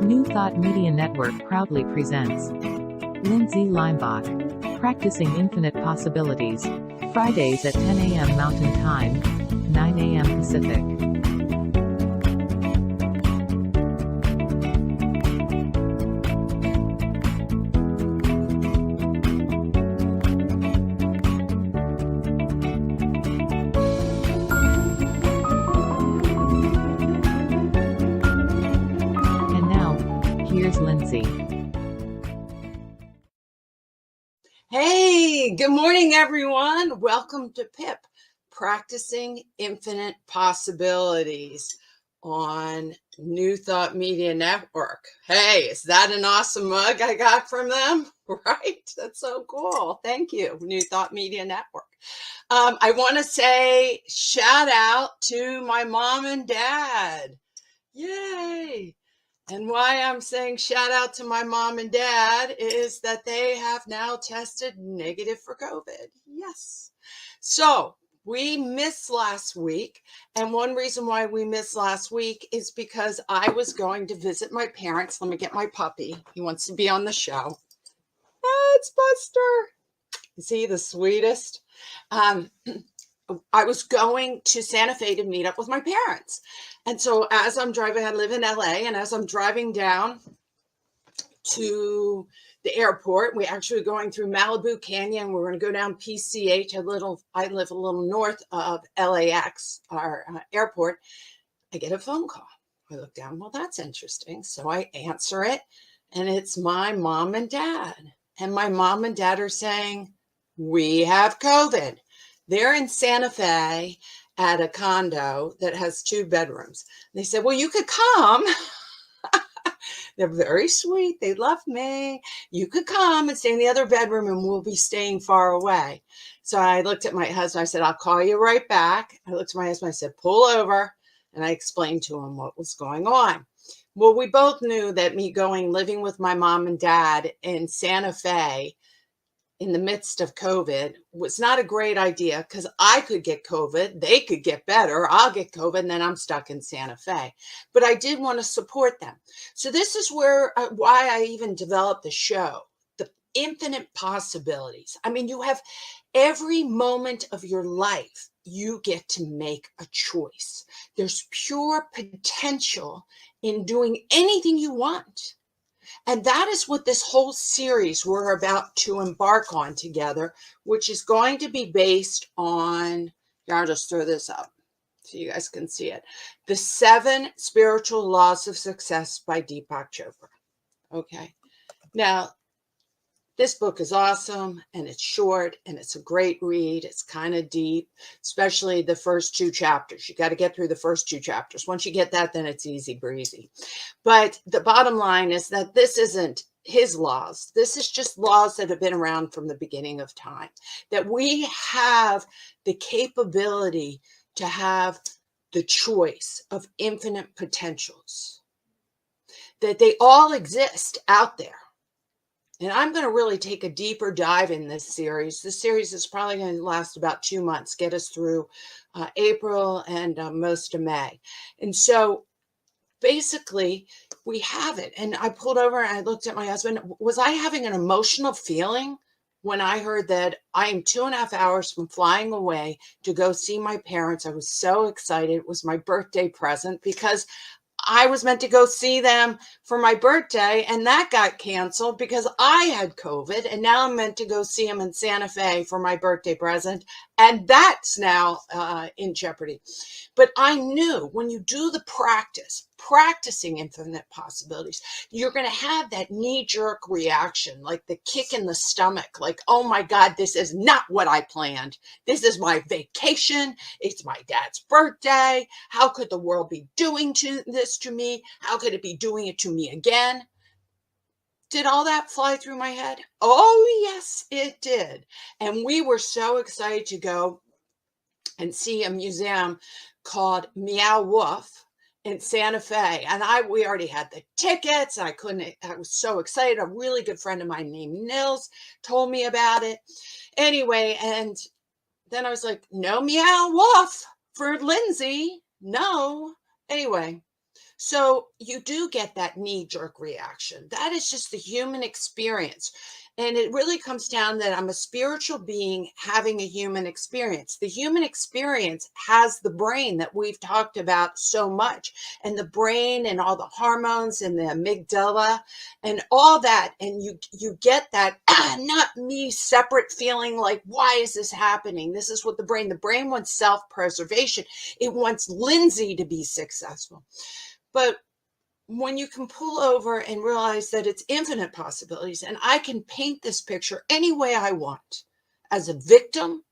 New Thought Media Network proudly presents Lindsay Leimbach, Practicing Infinite Possibilities, Fridays at 10 a.m. Mountain Time, 9 a.m. Pacific. And now, here's Lindsay. Hey, good morning, everyone. Welcome to PIP, Practicing Infinite Possibilities on New Thought Media Network. Hey, is that an awesome mug I got from them? Right? That's so cool. Thank you, New Thought Media Network. I want to say shout out to my mom and dad. Yay! And why I'm saying shout out to my mom and dad is that they have now tested negative for COVID. Yes. So we missed last week. And one reason why we missed last week is because I was going to visit my parents. Let me get my puppy. He wants to be on the show. Oh, it's Buster. Is he the sweetest? I was going to Santa Fe to meet up with my parents. And so as I'm driving, I live in LA, and as I'm driving down to the airport, we're actually going through Malibu Canyon. We're going to go down PCH, I live a little north of LAX, our airport. I get a phone call. I look down, well, that's interesting. So I answer it, and it's my mom and dad. And my mom and dad are saying, we have COVID. They're in Santa Fe at a condo that has 2 bedrooms. They said, well, you could come. They're very sweet. They love me. You could come and stay in the other bedroom, and we'll be staying far away. So I looked at my husband. I said, I'll call you right back. I looked at my husband. I said, pull over. And I explained to him what was going on. Well, we both knew that me living with my mom and dad in Santa Fe in the midst of COVID was not a great idea, because I could get COVID, they could get better, I'll get COVID, and then I'm stuck in Santa Fe. But I did want to support them. So this is why I even developed the show, the infinite possibilities. I mean, you have every moment of your life, you get to make a choice. There's pure potential in doing anything you want. And that is what this whole series we're about to embark on together, which is going to be based on, here, I'll just throw this up so you guys can see it. The 7 Spiritual Laws of Success by Deepak Chopra. Okay. Now, this book is awesome, and it's short, and it's a great read. It's kind of deep, especially the first 2 chapters. You got to get through the first 2 chapters. Once you get that, then it's easy breezy. But the bottom line is that this isn't his laws. This is just laws that have been around from the beginning of time, that we have the capability to have the choice of infinite potentials, that they all exist out there. And I'm going to really take a deeper dive in this series. This series is probably going to last about 2 months, get us through April and most of May. And so basically we have it. And I pulled over and I looked at my husband. Was I having an emotional feeling when I heard that I am 2.5 hours from flying away to go see my parents? I was so excited. It was my birthday present, because I was meant to go see them for my birthday, and that got canceled because I had COVID, and now I'm meant to go see them in Santa Fe for my birthday present, and that's now in jeopardy. But I knew when you do the practicing infinite possibilities, you're going to have that knee-jerk reaction, like the kick in the stomach, like, oh my God, this is not what I planned. This is my vacation. It's my dad's birthday. How could the world be doing this to me? How could it be doing it to me again? Did all that fly through my head? Oh, yes, it did. And we were so excited to go and see a museum called Meow Wolf in Santa Fe. And we already had the tickets. I was so excited. A really good friend of mine named Nils told me about it. Anyway, and then I was like, no Meow Wolf for Lindsay. No. Anyway, So you do get that knee-jerk reaction. That is just the human experience. And it really comes down that I'm a spiritual being having a human experience. The human experience has the brain that we've talked about so much, and the brain and all the hormones and the amygdala and all that. And you get that not me separate feeling like, why is this happening? This is what the brain wants self-preservation. It wants Lindsay to be successful. But when you can pull over and realize that it's infinite possibilities, and I can paint this picture any way I want, as a victim,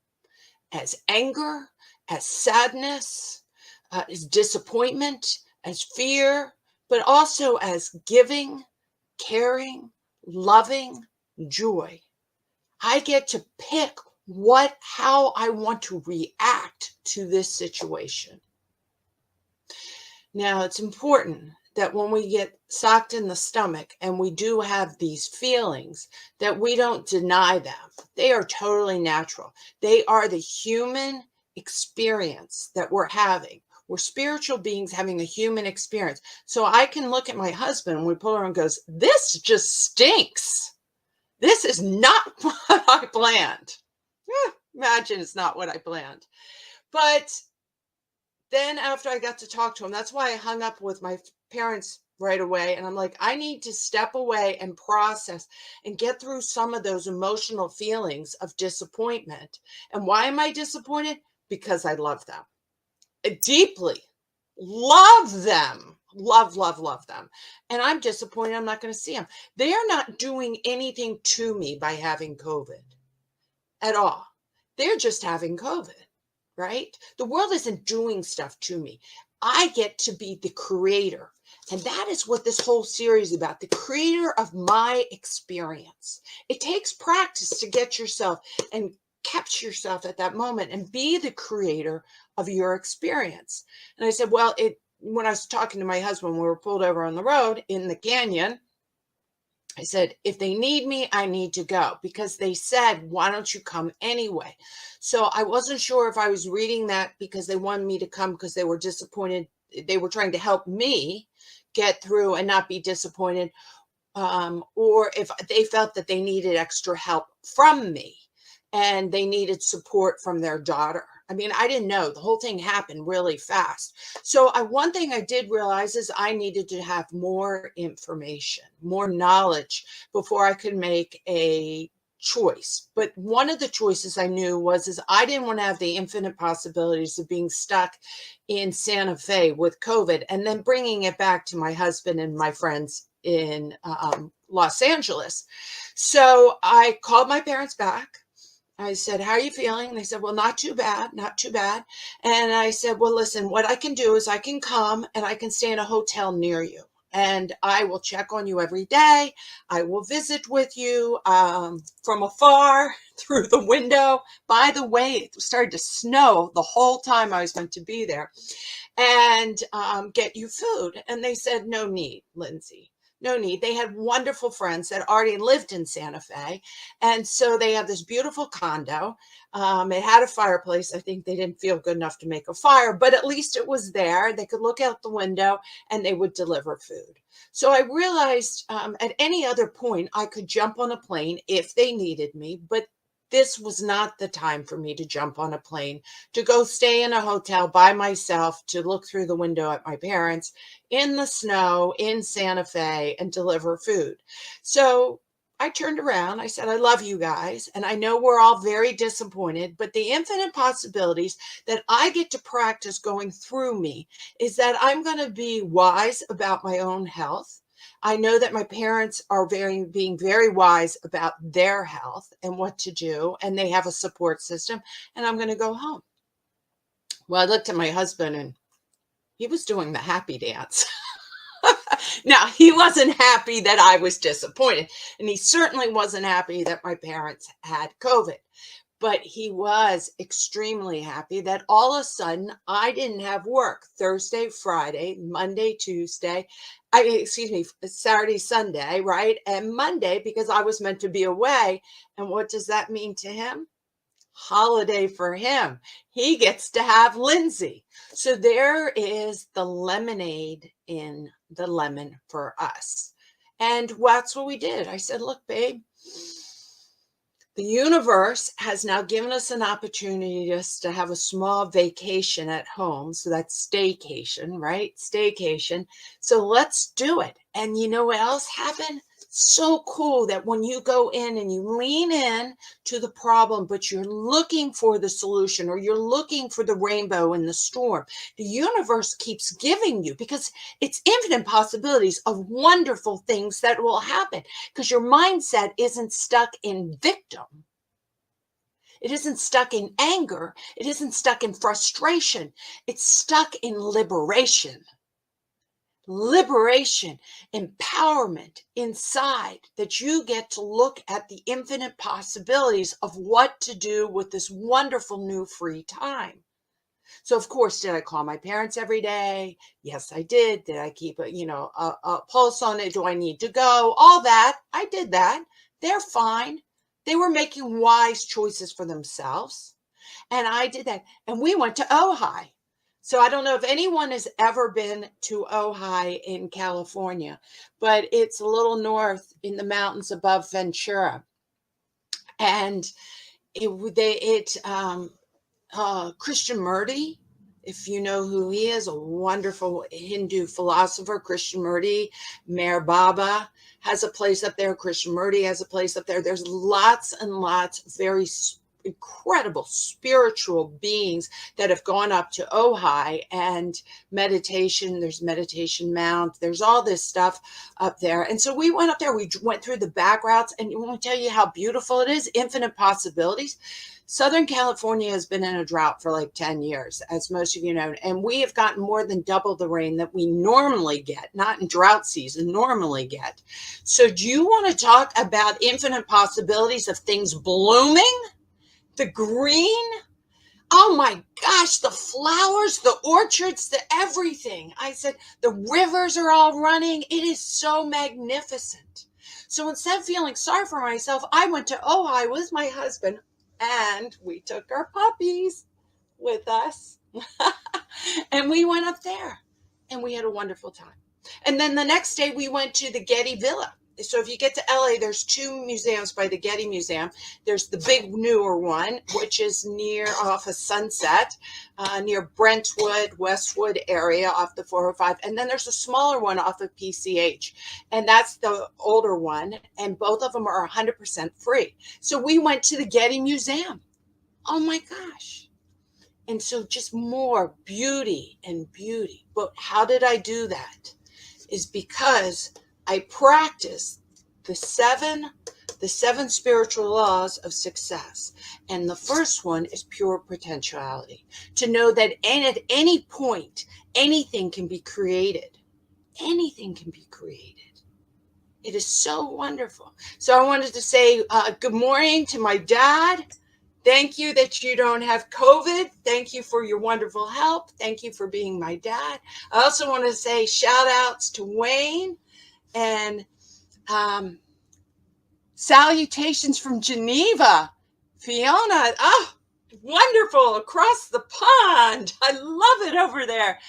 as anger, as sadness, as disappointment, as fear, but also as giving, caring, loving, joy. I get to pick how I want to react to this situation. Now, it's important that when we get socked in the stomach and we do have these feelings, that we don't deny them. They are totally natural. They are the human experience that we're having. We're spiritual beings having a human experience. So I can look at my husband and we pull her and goes, this just stinks. This is not what I planned. Imagine it's not what I planned. But then after I got to talk to him, that's why I hung up with my parents right away. And I'm like, I need to step away and process and get through some of those emotional feelings of disappointment. And why am I disappointed? Because I love them. I deeply love them. Love them. And I'm disappointed I'm not going to see them. They are not doing anything to me by having COVID at all. They're just having COVID. Right? The world isn't doing stuff to me. I get to be the creator. And that is what this whole series is about, the creator of my experience. It takes practice to get yourself and capture yourself at that moment and be the creator of your experience. And I said, well, when I was talking to my husband, we were pulled over on the road in the canyon. I said, if they need me, I need to go, because they said, why don't you come anyway? So I wasn't sure if I was reading that because they wanted me to come because they were disappointed. They were trying to help me get through and not be disappointed, or if they felt that they needed extra help from me and they needed support from their daughter. I mean, I didn't know. The whole thing happened really fast. So one thing I did realize is I needed to have more information, more knowledge before I could make a choice. But one of the choices I knew is I didn't want to have the infinite possibilities of being stuck in Santa Fe with COVID and then bringing it back to my husband and my friends in Los Angeles. So I called my parents back. I said, how are you feeling? They said, well, not too bad, not too bad. And I said, well, listen, what I can do is I can come and I can stay in a hotel near you. And I will check on you every day. I will visit with you from afar through the window. By the way, it started to snow the whole time I was meant to be there, and get you food. And they said, no need, Lindsay. No need. They had wonderful friends that already lived in Santa Fe. And so they have this beautiful condo. It had a fireplace. I think they didn't feel good enough to make a fire, but at least it was there. They could look out the window and they would deliver food. So I realized at any other point, I could jump on a plane if they needed me, but this was not the time for me to jump on a plane, to go stay in a hotel by myself, to look through the window at my parents in the snow in Santa Fe and deliver food. So I turned around. I said, I love you guys. And I know we're all very disappointed, but the infinite possibilities that I get to practice going through me is that I'm going to be wise about my own health. I know that my parents are being very wise about their health and what to do, and they have a support system, and I'm going to go home. Well, I looked at my husband and he was doing the happy dance. Now, he wasn't happy that I was disappointed, and he certainly wasn't happy that my parents had COVID. But he was extremely happy that all of a sudden I didn't have work Thursday, Friday, Monday, Tuesday, Saturday, Sunday, right? And Monday, because I was meant to be away. And what does that mean to him? holiday for him. He gets to have Lindsay. So there is the lemonade in the lemon for us. And that's what we did. I said, look, babe, the universe has now given us an opportunity just to have a small vacation at home. So that's staycation, right? Staycation. So let's do it. And you know what else happened? So cool that when you go in and you lean in to the problem, but you're looking for the solution or you're looking for the rainbow in the storm, the universe keeps giving you, because it's infinite possibilities of wonderful things that will happen, because your mindset isn't stuck in victim. It isn't stuck in anger. It isn't stuck in frustration. It's stuck in liberation. Liberation, empowerment inside, that you get to look at the infinite possibilities of what to do with this wonderful new free time. So, of course, did I call my parents every day? Yes, I did. Did I keep a pulse on it? Do I need to go? All that. I did that. They're fine. They were making wise choices for themselves. And I did that. And we went to Ojai. So I don't know if anyone has ever been to Ojai in California, but it's a little north in the mountains above Ventura. And Krishnamurti, if you know who he is, a wonderful Hindu philosopher, Krishnamurti, Meher Baba has a place up there. Krishnamurti has a place up there. There's lots and lots of very incredible spiritual beings that have gone up to Ojai, and meditation. There's Meditation Mount. There's all this stuff up there. And so we went up there. We went through the back routes, and I want to tell you how beautiful it is. Infinite possibilities. Southern California has been in a drought for like 10 years, as most of you know, and we have gotten more than double the rain that we normally get, not in drought season, normally get. So do you want to talk about infinite possibilities of things blooming? The green, oh my gosh, the flowers, the orchards, the everything. I said, the rivers are all running. It is so magnificent. So instead of feeling sorry for myself, I went to Ojai with my husband, and we took our puppies with us. And we went up there, and we had a wonderful time. And then the next day we went to the Getty Villa. So if you get to LA, there's two museums by the Getty Museum. There's the big newer one, which is off of Sunset, near Brentwood, Westwood area off the 405. And then there's a smaller one off of PCH. And that's the older one. And both of them are 100% free. So we went to the Getty Museum. Oh my gosh. And so just more beauty and beauty. But how did I do that? Is because I practice the seven spiritual laws of success. And the first one is pure potentiality. To know that at any point, anything can be created. Anything can be created. It is so wonderful. So I wanted to say good morning to my dad. Thank you that you don't have COVID. Thank you for your wonderful help. Thank you for being my dad. I also want to say shout outs to Wayne. And salutations from Geneva, Fiona. Oh, wonderful, across the pond. I love it over there.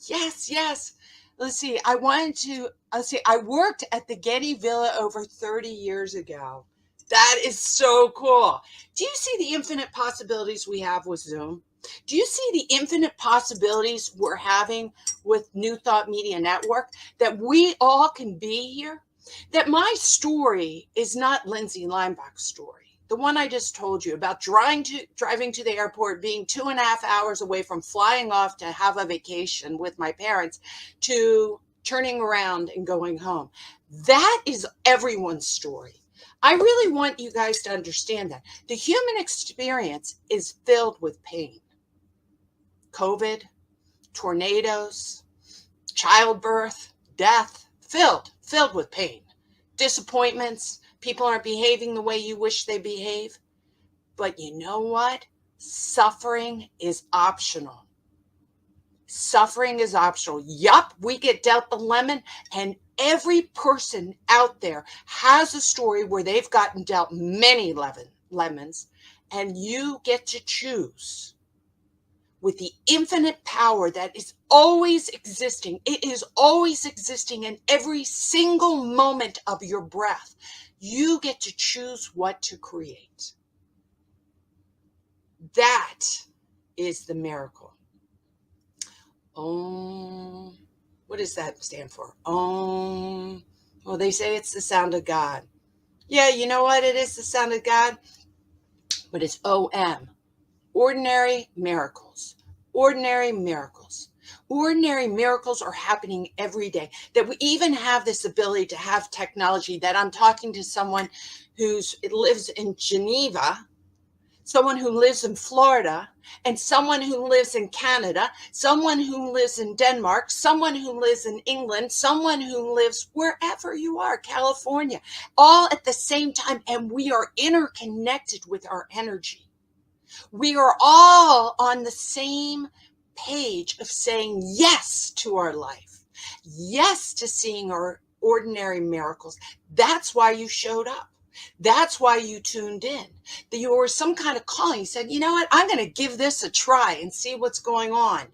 Yes, yes. Let's see. I worked at the Getty Villa over 30 years ago. That is so cool. Do you see the infinite possibilities we have with Zoom? Do you see the infinite possibilities we're having with New Thought Media Network? That we all can be here? That my story is not Lindsay Leimbach's story. The one I just told you about driving to the airport, being 2.5 hours away from flying off to have a vacation with my parents, to turning around and going home. That is everyone's story. I really want you guys to understand that. The human experience is filled with pain. COVID, tornadoes, childbirth, death, filled with pain. Disappointments, people aren't behaving the way you wish they behave. But you know what? Suffering is optional. Suffering is optional. Yup, we get dealt the lemon, and every person out there has a story where they've gotten dealt many lemons, And you get to choose with the infinite power that is always existing. It is always existing in every single moment of your breath. You get to choose what to create. That is the miracle. Om. What does that stand for? Om. Well, they say it's the sound of God. Yeah, you know what? It is the sound of God, but it's OM. Ordinary miracles. Ordinary miracles. Ordinary miracles are happening every day. That we even have this ability to have technology, that I'm talking to someone who lives in Geneva, someone who lives in Florida, and someone who lives in Canada, someone who lives in Denmark, someone who lives in England, someone who lives wherever you are, California, all at the same time. And we are interconnected with our energy. We are all on the same page of saying yes to our life, yes to seeing our ordinary miracles. That's why you showed up. That's why you tuned in. That you were some kind of calling. You said, you know what, I'm going to give this a try and see what's going on.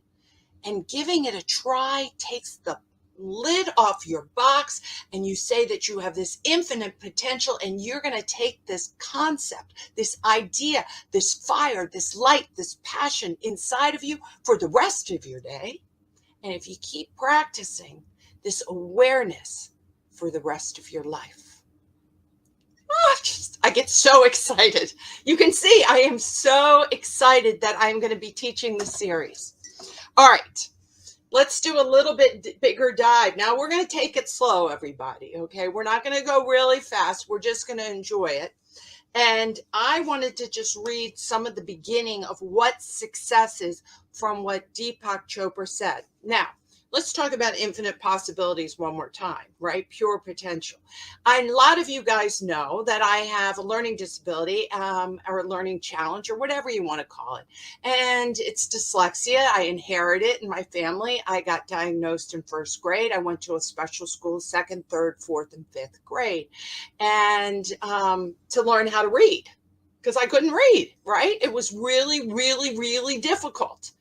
And giving it a try takes the lid off your box, and you say that you have this infinite potential, and you're going to take this concept, this idea, this fire, this light, this passion inside of you for the rest of your day. And if you keep practicing this awareness for the rest of your life. I get so excited. You can see I am so excited that I'm going to be teaching this series. All right. Let's do a little bit bigger dive. Now we're going to take it slow, everybody. Okay. We're not going to go really fast. We're just going to enjoy it. And I wanted to just read some of the beginning of what success is from what Deepak Chopra said. Now, let's talk about infinite possibilities one more time, right? Pure potential. A lot of you guys know that I have a learning disability or a learning challenge or whatever you want to call it. And it's dyslexia. I inherit it in my family. I got diagnosed in first grade. I went to a special school, second, third, fourth, and fifth grade. And to learn how to read, because I couldn't read, right? It was really, really, really difficult.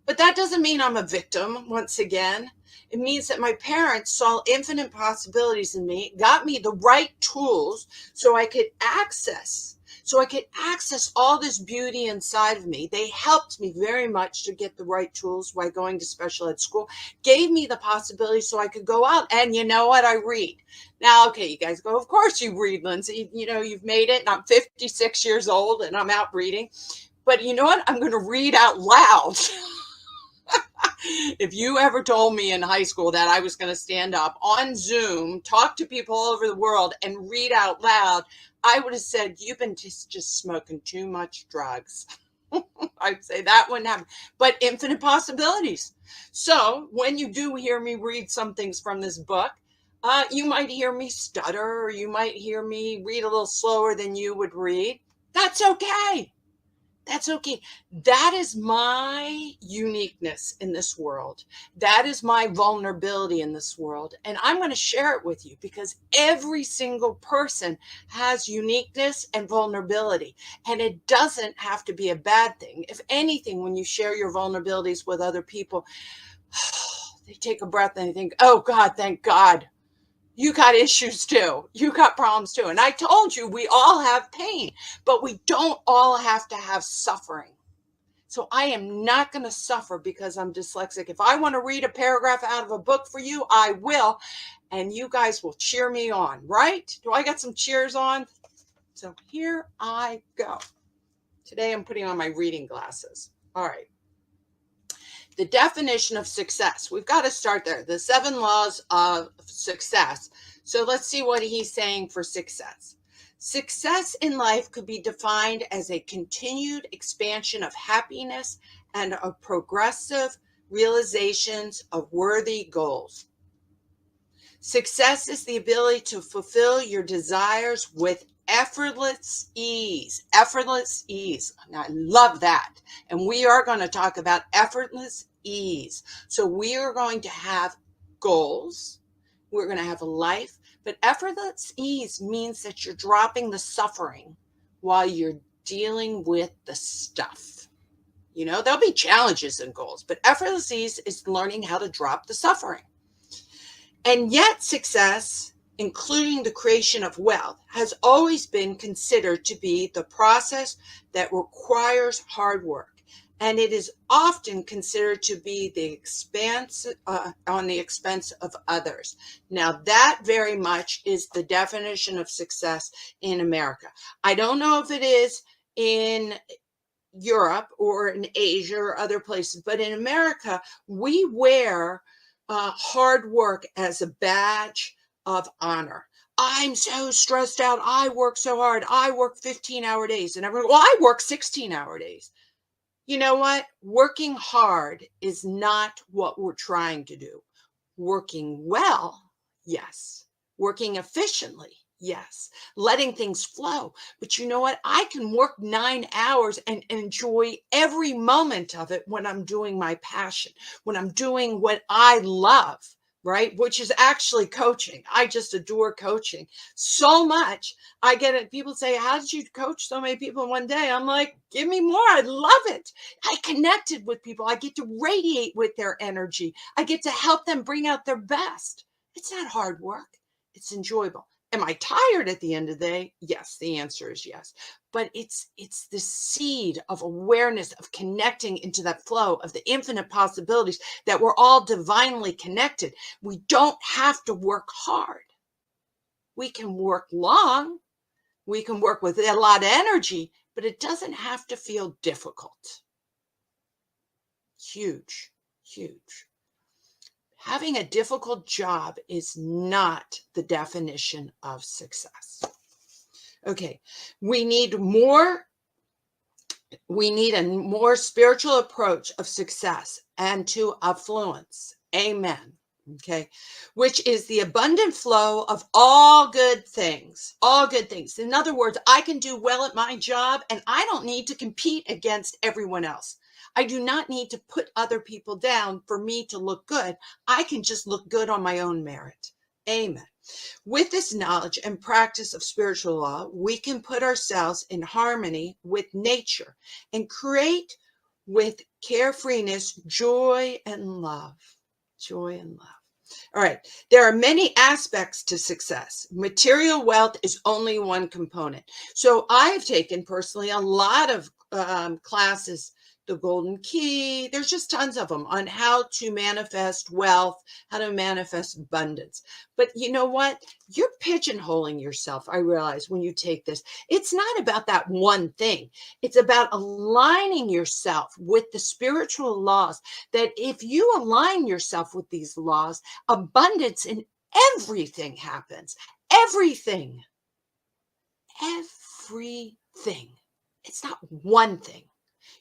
But that doesn't mean I'm a victim, once again. It means that my parents saw infinite possibilities in me, got me the right tools so I could access all this beauty inside of me. They helped me very much to get the right tools by going to special ed school, gave me the possibility so I could go out. And you know what? I read. Now, okay, you guys go, of course you read, Lindsay. You know, you've made it. And I'm 56 years old and I'm out reading. But you know what? I'm going to read out loud. If you ever told me in high school that I was going to stand up on Zoom, talk to people all over the world, and read out loud, I would have said, you've been just smoking too much drugs. I'd say that wouldn't happen. But infinite possibilities. So when you do hear me read some things from this book, you might hear me stutter, or you might hear me read a little slower than you would read. That's okay. That's okay. That is my uniqueness in this world. That is my vulnerability in this world. And I'm going to share it with you because every single person has uniqueness and vulnerability. And it doesn't have to be a bad thing. If anything, when you share your vulnerabilities with other people, they take a breath and they think, oh God, thank God. You got issues too. You got problems too. And I told you we all have pain, but we don't all have to have suffering. So I am not going to suffer because I'm dyslexic. If I want to read a paragraph out of a book for you, I will. And you guys will cheer me on, right? Do I got some cheers on? So here I go. Today I'm putting on my reading glasses. All right. The definition of success. We've got to start there. The 7 laws of success. So let's see what he's saying for success. Success in life could be defined as a continued expansion of happiness and of progressive realizations of worthy goals. Success is the ability to fulfill your desires with effortless ease. Effortless ease. And I love that. And we are going to talk about effortless ease. So we are going to have goals. We're going to have a life. But effortless ease means that you're dropping the suffering while you're dealing with the stuff. You know, there'll be challenges and goals, but effortless ease is learning how to drop the suffering. And yet success, including the creation of wealth, has always been considered to be the process that requires hard work. And it is often considered to be the expense on the expense of others. Now, that very much is the definition of success in America. I don't know if it is in Europe or in Asia or other places, but in America, we wear hard work as a badge of honor. I'm so stressed out. I work so hard. I work 15-hour days. And everyone, well, I work 16-hour days. You know what? Working hard is not what we're trying to do. Working well, yes. Working efficiently, yes. Letting things flow. But you know what? I can work 9 hours and enjoy every moment of it when I'm doing my passion, when I'm doing what I love, right? Which is actually coaching. I just adore coaching so much. I get it. People say, how did you coach so many people in one day? I'm like, give me more. I love it. I connected with people. I get to radiate with their energy. I get to help them bring out their best. It's not hard work. It's enjoyable. Am I tired at the end of the day? Yes, the answer is yes. But it's the seed of awareness, of connecting into that flow of the infinite possibilities that we're all divinely connected. We don't have to work hard. We can work long. We can work with a lot of energy, but it doesn't have to feel difficult. Huge, huge. Having a difficult job is not the definition of success. Okay, we need a more spiritual approach of success and to affluence. Amen. Okay, which is the abundant flow of all good things, all good things. In other words, I can do well at my job and I don't need to compete against everyone else. I do not need to put other people down for me to look good. I can just look good on my own merit. Amen. With this knowledge and practice of spiritual law, we can put ourselves in harmony with nature and create with carefreeness, joy and love. Joy and love. All right. There are many aspects to success. Material wealth is only one component. So I've taken personally a lot of classes, the Golden Key. There's just tons of them on how to manifest wealth, how to manifest abundance. But you know what? You're pigeonholing yourself. I realize when you take this, it's not about that one thing. It's about aligning yourself with the spiritual laws, that if you align yourself with these laws, abundance in everything happens. Everything. Everything. It's not one thing.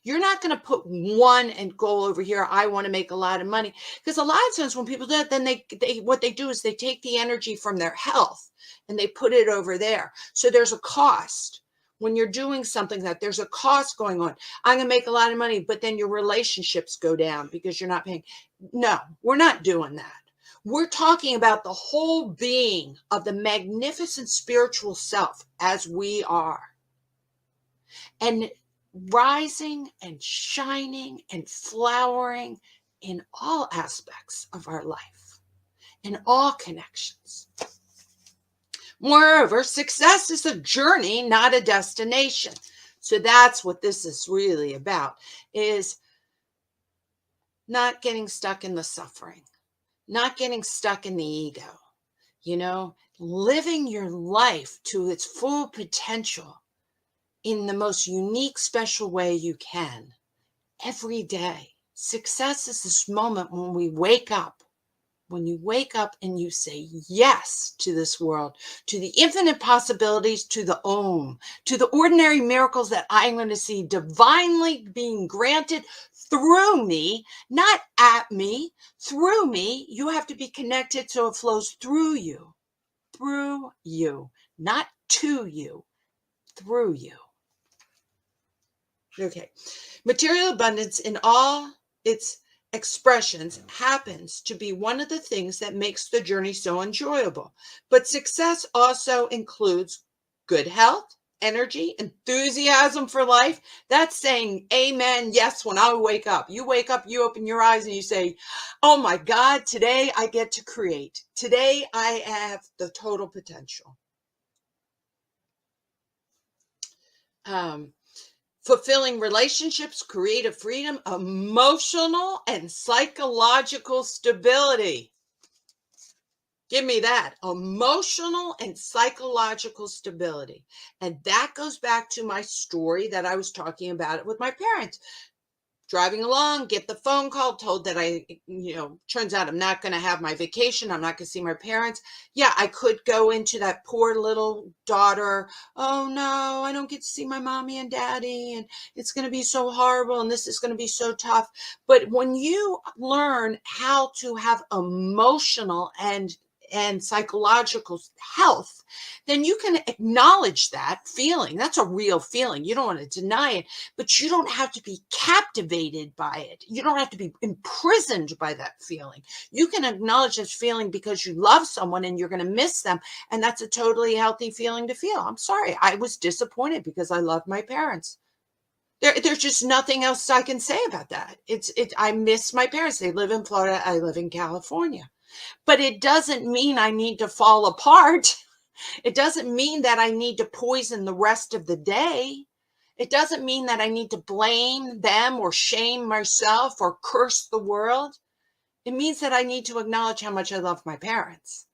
You're not going to put one and goal over here. I want to make a lot of money. Because a lot of times when people do that, then they what they do is they take the energy from their health and they put it over there. So there's a cost. When you're doing something that there's a cost going on. I'm going to make a lot of money, but then your relationships go down because you're not paying. No, we're not doing that. We're talking about the whole being of the magnificent spiritual self as we are. And rising and shining and flowering in all aspects of our life, in all connections. Moreover, success is a journey, not a destination. So that's what this is really about, is not getting stuck in the suffering, not getting stuck in the ego, living your life to its full potential in the most unique, special way you can every day. Success is this moment when we wake up, when you wake up and you say yes to this world, to the infinite possibilities, to the Om, to the ordinary miracles that I'm going to see divinely being granted through me, not at me, through me. You have to be connected so it flows through you, not to you, through you. Okay. Material abundance in all its expressions happens to be one of the things that makes the journey so enjoyable. But success also includes good health energy, enthusiasm for life, that's saying amen, yes, when I wake up. You wake up, you open your eyes and you say, oh my God, today I get to create. Today I have the total potential. Fulfilling relationships, creative freedom, emotional and psychological stability. Give me that. Emotional and psychological stability. And that goes back to my story that I was talking about it with my parents. Driving along, get the phone call, told that turns out I'm not going to have my vacation. I'm not going to see my parents. Yeah, I could go into that poor little daughter. Oh no, I don't get to see my mommy and daddy, and it's going to be so horrible, and this is going to be so tough. But when you learn how to have emotional and psychological health, then you can acknowledge that feeling. That's a real feeling. You don't want to deny it, but you don't have to be captivated by it. You don't have to be imprisoned by that feeling. You can acknowledge this feeling because you love someone and you're going to miss them. And that's a totally healthy feeling to feel. I'm sorry. I was disappointed because I loved my parents. There's just nothing else I can say about that. I miss my parents. They live in Florida. I live in California. But it doesn't mean I need to fall apart. It doesn't mean that I need to poison the rest of the day. It doesn't mean that I need to blame them or shame myself or curse the world. It means that I need to acknowledge how much I love my parents.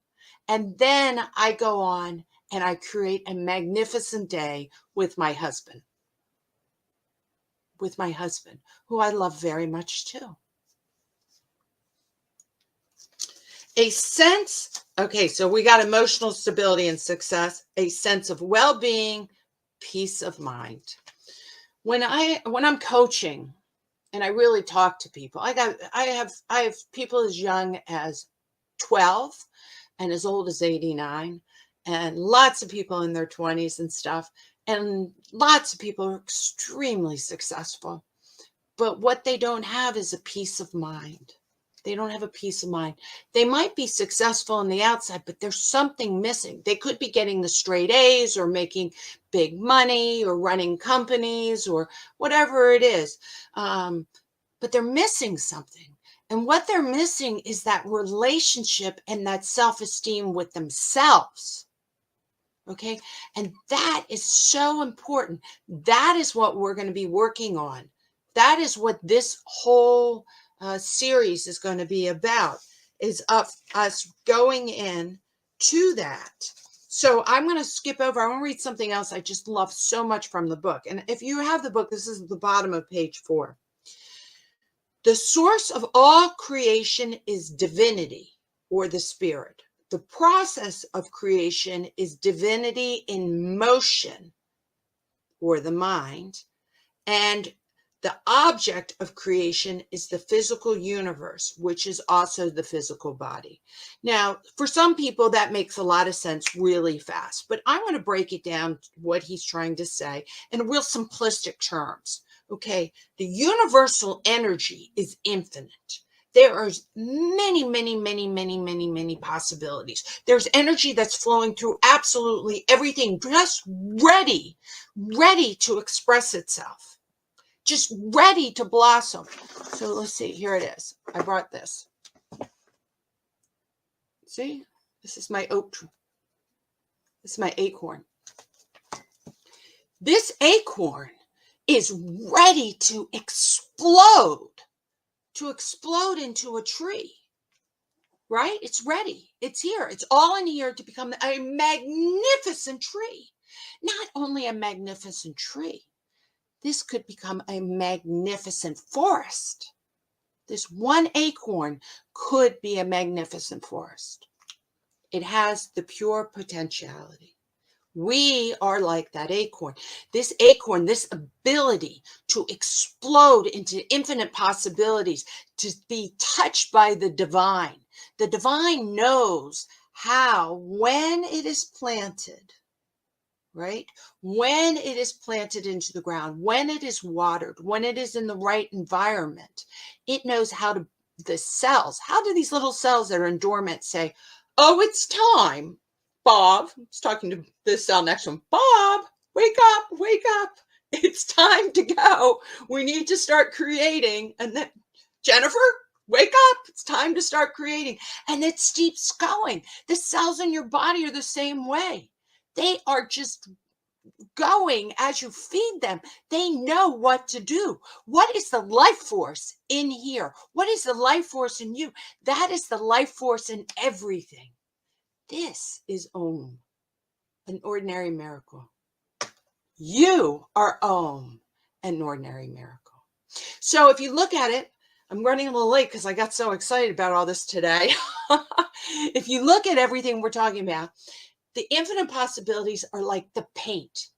And then I go on and I create a magnificent day with my husband. With my husband, who I love very much too. A sense, okay, so we got emotional stability and success, a sense of well-being, peace of mind. When I'm coaching and I really talk to people, I have people as young as 12 and as old as 89, and lots of people in their 20s and stuff, and lots of people are extremely successful. But what they don't have is a peace of mind. They don't have a peace of mind. They might be successful on the outside, but there's something missing. They could be getting the straight A's or making big money or running companies or whatever it is. But they're missing something. And what they're missing is that relationship and that self-esteem with themselves. Okay? And that is so important. That is what we're going to be working on. That is what this whole series is going to be about, is us going in to that. So I'm going to skip over. I want to read something else I just love so much from the book. And if you have the book, this is the bottom of page 4. The source of all creation is divinity, or the spirit. The process of creation is divinity in motion, or the mind. And the object of creation is the physical universe, which is also the physical body. Now, for some people, that makes a lot of sense really fast, but I'm going to break it down to what he's trying to say in real simplistic terms. Okay, the universal energy is infinite. There are many possibilities. There's energy that's flowing through absolutely everything, just ready to express itself. Just ready to blossom. So let's see, here it is. I brought this. See, this is my oak tree. This is my acorn. This acorn is ready to explode into a tree, right? It's ready. It's here. It's all in here to become a magnificent tree. Not only a magnificent tree, this could become a magnificent forest. This one acorn could be a magnificent forest. It has the pure potentiality. We are like that acorn. This acorn, this ability to explode into infinite possibilities, to be touched by the divine. The divine knows how, when it is planted, right? When it is planted into the ground, when it is watered, when it is in the right environment, it knows how to, the cells, how do these little cells that are in dormant say, oh, it's time, Bob. I was talking to this cell next to him. Bob, wake up, wake up. It's time to go. We need to start creating. And then, Jennifer, wake up. It's time to start creating. And it keeps going. The cells in your body are the same way. They are just going as you feed them. They know what to do. What is the life force in here? What is the life force in you? That is the life force in everything. This is Om, an ordinary miracle. You are Om, an ordinary miracle. So if you look at it, I'm running a little late because I got so excited about all this today. If you look at everything we're talking about, the infinite possibilities are like the paint.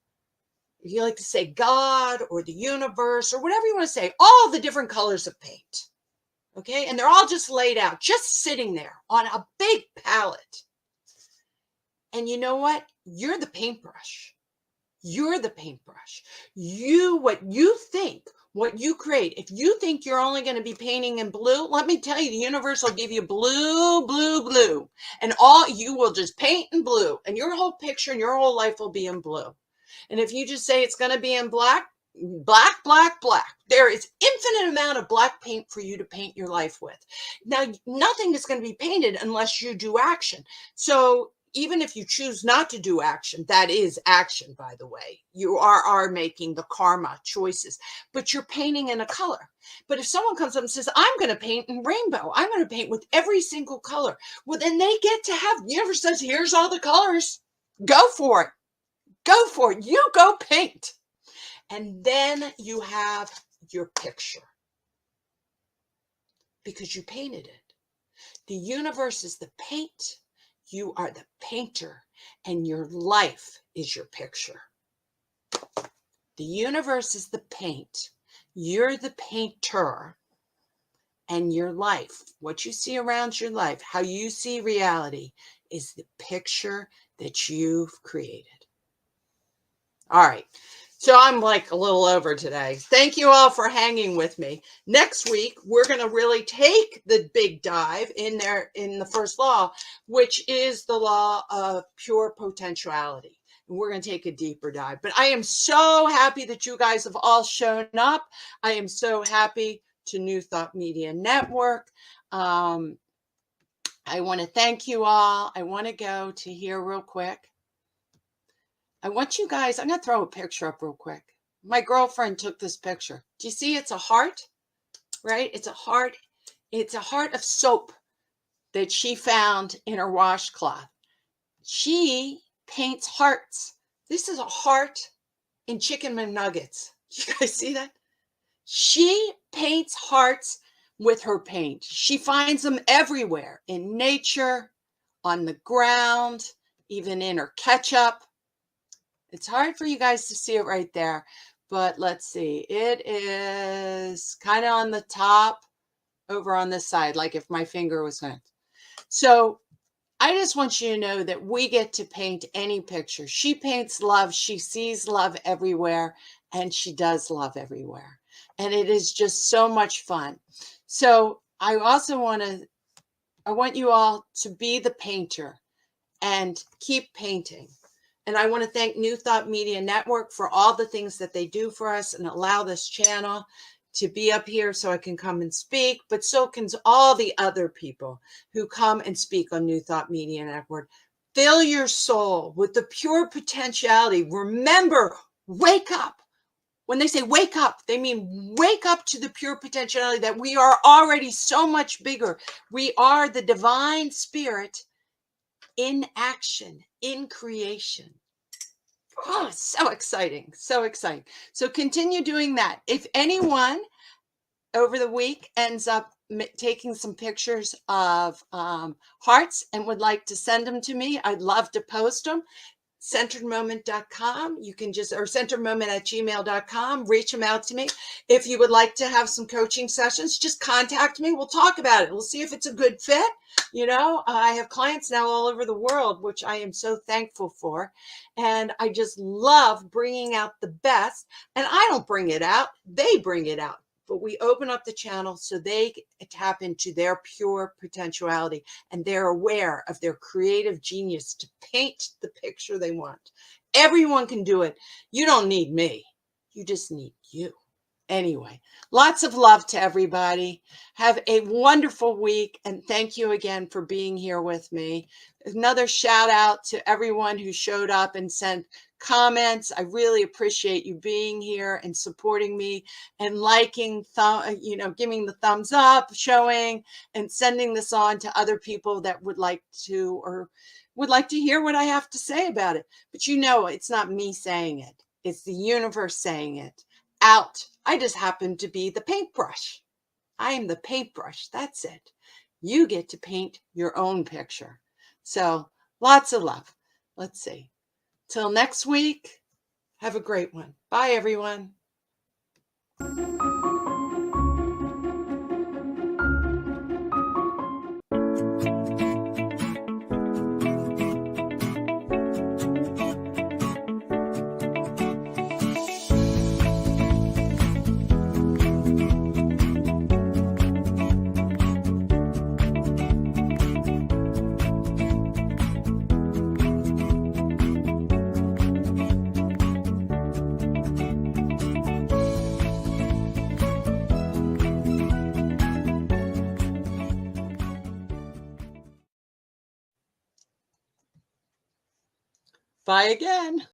If you like to say God or the universe or whatever you want to say, all the different colors of paint. Okay. And they're all just laid out, just sitting there on a big palette. And you know what? You're the paintbrush. You're the paintbrush. What you think, what you create. If you think you're only going to be painting in blue, let me tell you, the universe will give you blue, blue, blue. And all you will just paint in blue. And your whole picture and your whole life will be in blue. And if you just say it's going to be in black, black, black, black, there is infinite amount of black paint for you to paint your life with. Now, nothing is going to be painted unless you do action. So even if you choose not to do action, that is action, by the way. You are making the karma choices, but you're painting in a color. But if someone comes up and says, I'm going to paint in rainbow, I'm going to paint with every single color, well, then they get to have, the universe says, here's all the colors. Go for it. Go for it. You go paint. And then you have your picture because you painted it. The universe is the paint. You are the painter, and your life is your picture. The universe is the paint. You're the painter, and your life, what you see around your life, how you see reality, is the picture that you've created. All right. So I'm like a little over today. Thank you all for hanging with me. Next week, we're going to really take the big dive in there in the first law, which is the law of pure potentiality. And we're going to take a deeper dive. But I am so happy that you guys have all shown up. I am so happy to New Thought Media Network. I want to thank you all. I want to go to here real quick. I want you guys, I'm going to throw a picture up real quick. My girlfriend took this picture. Do you see it's a heart, right? It's a heart. It's a heart of soap that she found in her washcloth. She paints hearts. This is a heart in chicken McNuggets. You guys see that? She paints hearts with her paint. She finds them everywhere, in nature, on the ground, even in her ketchup. It's hard for you guys to see it right there, but let's see. It is kind of on the top over on this side, like if my finger was going. So I just want you to know that we get to paint any picture. She paints love. She sees love everywhere, and she does love everywhere. And it is just so much fun. So I also I want you all to be the painter and keep painting. And I want to thank New Thought Media Network for all the things that they do for us and allow this channel to be up here so I can come and speak, but so can all the other people who come and speak on New Thought Media Network. Fill your soul with the pure potentiality. Remember, wake up. When they say wake up, they mean wake up to the pure potentiality that we are already so much bigger. We are the divine spirit in action, in creation. Oh, so exciting. So exciting. So continue doing that. If anyone over the week ends up taking some pictures of hearts and would like to send them to me, I'd love to post them. Centeredmoment.com. You can just, or centeredmoment@gmail.com. Reach them out to me. If you would like to have some coaching sessions, just contact me. We'll talk about it. We'll see if it's a good fit. You know, I have clients now all over the world, which I am so thankful for. And I just love bringing out the best. And I don't bring it out. They bring it out. But we open up the channel so they tap into their pure potentiality and they're aware of their creative genius to paint the picture they want. Everyone can do it. You don't need me. You just need you. Anyway, lots of love to everybody. Have a wonderful week. And thank you again for being here with me. Another shout out to everyone who showed up and sent comments. I really appreciate you being here and supporting me and liking, giving the thumbs up, showing and sending this on to other people that would like to hear what I have to say about it. But it's not me saying it. It's the universe saying it out. I just happen to be the paintbrush. I am the paintbrush. That's it. You get to paint your own picture. So lots of love. Let's see. Till next week, have a great one. Bye, everyone. Bye again.